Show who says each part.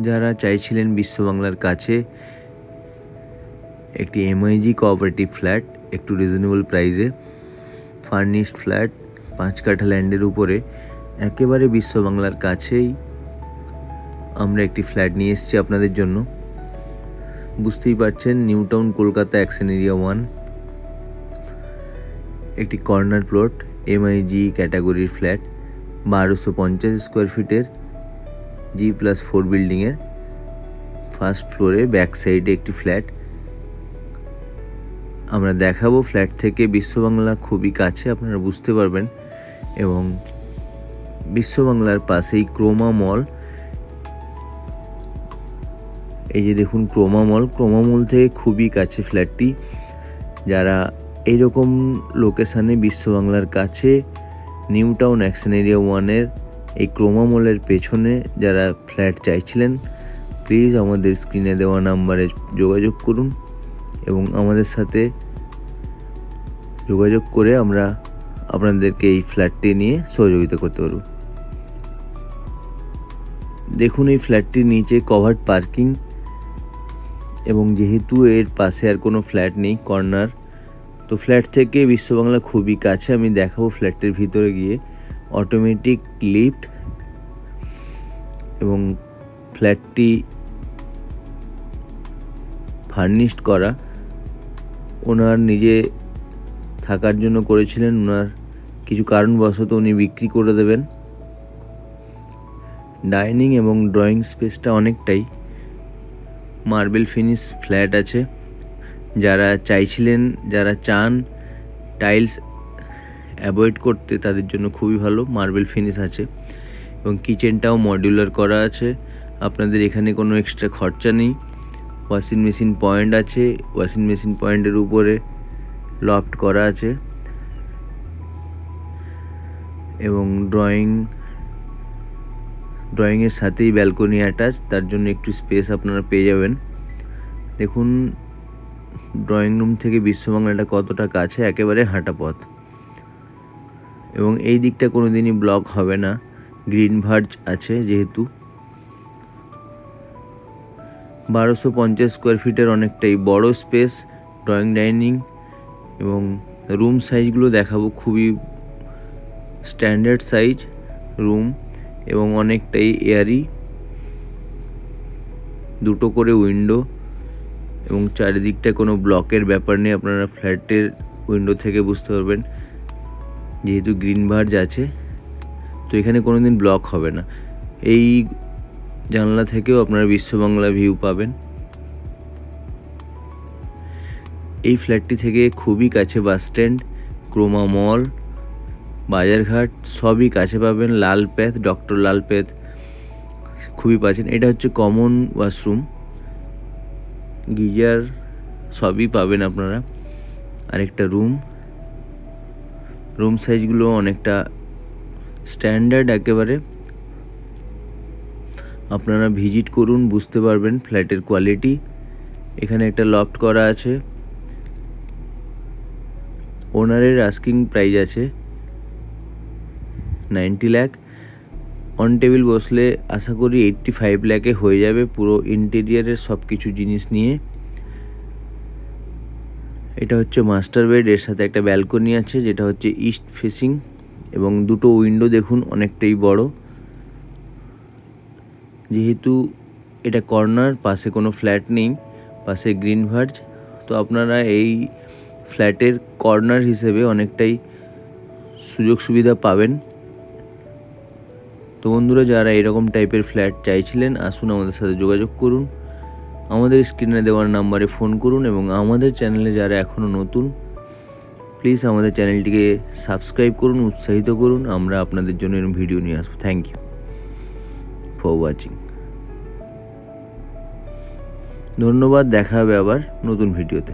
Speaker 1: যারা চাইছিলেন বিশ্ব বাংলার কাছে একটি MIG কোঅপারেটিভ ফ্ল্যাট একটু রিজনেবল প্রাইসে, ফার্নিশড ফ্ল্যাট 5 কাঠা ল্যান্ডের উপরে একেবারে বিশ্ব বাংলার কাছেই আমরা একটি ফ্ল্যাট নিয়ে এসেছি আপনাদের জন্য। বুঝতেই পারছেন, new town Kolkata action area 1, একটি কর্নার প্লট MIG ক্যাটাগরির ফ্ল্যাট 1250 স্কোয়ার ফিটের G+4 বিল্ডিংয়ের ফার্স্ট ফ্লোরে ব্যাক সাইডে একটি ফ্ল্যাট আমরা দেখাবো। ফ্ল্যাট থেকে বিশ্ব বাংলা খুবই কাছে, আপনারা বুঝতে পারবেন। এবং বিশ্ব বাংলার পাশেই ক্রোমা মল, এই যে দেখুন ক্রোমা মল থেকে খুবই কাছে ফ্ল্যাটটি। যারা এইরকম লোকেশানে বিশ্ব বাংলার কাছে নিউ টাউন অ্যাকশন এরিয়া 1-এর এই ক্রোমা মলের পেছনে যারা ফ্ল্যাট চাইছিলেন, প্লিজ আমাদের স্ক্রিনে দেওয়া নাম্বারে যোগাযোগ করুন এবং আমাদের সাথে যোগাযোগ করে আমরা আপনাদেরকে এই ফ্ল্যাটটি নিয়ে সহযোগিতা করতে পারব। দেখুন এই ফ্ল্যাটটির নিচে কভার্ড পার্কিং, এবং যেহেতু এর পাশে আর কোনো ফ্ল্যাট নেই কর্নার, তো ফ্ল্যাট থেকে বিশ্ব বাংলা খুবই কাছে। আমি দেখাবো ফ্ল্যাটটির ভিতরে গিয়ে। অটোমেটিক লিফট এবং ফ্ল্যাটটি ফার্নিশড করা, ওনার নিজে থাকার জন্য করেছিলেন, ওনার কিছু কারণবশত উনি বিক্রি করে দেবেন। ডাইনিং এবং ড্রয়িং স্পেসটা অনেকটাই মার্বেল ফিনিশ ফ্ল্যাট আছে। যারা চান টাইলস অ্যাভয়েড করতে, তাদের জন্য খুবই ভালো, মার্বেল ফিনিশ আছে। এবং কিচেনটাও মডিউলার করা আছে, আপনাদের এখানে কোনো এক্সট্রা খরচা নেই। ওয়াশিং মেশিন পয়েন্ট আছে, ওয়াশিং মেশিন পয়েন্টের উপরে লফট করা আছে, এবং ড্রয়িংয়ের সাথেই ব্যালকনি অ্যাটাচ, তার জন্য একটু স্পেস আপনারা পেয়ে যাবেন। দেখুন ড্রয়িং রুম থেকে বিশ্ব বাংলাটা কতটা কাছে, একেবারে হাঁটা পথ। এবং এই দিকটা কোনো দিনই ব্লক হবে না, গ্রিন ভার্জ আছে যেহেতু। 1250 স্কোয়ার ফিটের অনেকটাই বড় স্পেস, ড্রয়িং ডাইনিং এবং রুম সাইজগুলো দেখাবো। খুবই স্ট্যান্ডার্ড সাইজ রুম এবং অনেকটাই এয়ারি, দুটো করে উইন্ডো এবং চারিদিকটা কোনো ব্লকের ব্যাপার নেই। আপনারা ফ্ল্যাটের উইন্ডো থেকে বুঝতে পারবেন, যেহেতু গ্রিন ভার্জ আছে তো এখানে কোনো দিন ব্লক হবে না। এই জানলা থেকেও আপনারা বিশ্ব বাংলা ভিউ পাবেন। এই ফ্ল্যাটটি থেকে খুবই কাছে বাস স্ট্যান্ড, ক্রোমা মল, বাজারঘাট সবই কাছে পাবেন। লালপেথ, ডক্টর লালপেথ খুবই পাচ্ছেন। এটা হচ্ছে কমন ওয়াশরুম, গিজার সবই পাবেন আপনারা। আরেকটা রুম সাইজগুলো অনেকটা স্ট্যান্ডার্ড একেবারে। আপনারা ভিজিট করুন, বুঝতে পারবেন ফ্ল্যাটের কোয়ালিটি। এখানে একটা লফট করা আছে, ওনারের আস্কিং প্রাইস আছে 90 লাখ। অন টেবিল বসলে আশা করি 85 লাখে হয়ে যাবে পুরো ইন্টেরিয়ারের সব কিছু জিনিস নিয়ে। এটা হচ্ছে মাস্টার বেড, এর সাথে একটা ব্যালকনি আছে যেটা হচ্ছে ইস্ট ফেসিং, এবং দুটো উইন্ডো দেখুন অনেকটাই বড়। যেহেতু এটা কর্নার, পাশে কোনো ফ্ল্যাট নেই, পাশে গ্রিন ভার্জ, তো আপনারা এই ফ্ল্যাটের কর্নার হিসেবে অনেকটাই সুযোগ সুবিধা পাবেন। তো বন্ধুরা, যারা এরকম টাইপের ফ্ল্যাট চাইছিলেন, আসুন আমাদের সাথে যোগাযোগ করুন, আমাদের স্ক্রিনে দেওয়ার নাম্বারে ফোন করুন। এবং আমাদের চ্যানেলে যারা এখনও নতুন, প্লিজ আমাদের চ্যানেলটিকে সাবস্ক্রাইব করুন, উৎসাহিত করুন। আমরা আপনাদের জন্য এরকম ভিডিও নিয়ে আসবো। Thank you for watching. ধন্যবাদ, দেখা হবে আবার নতুন ভিডিওতে।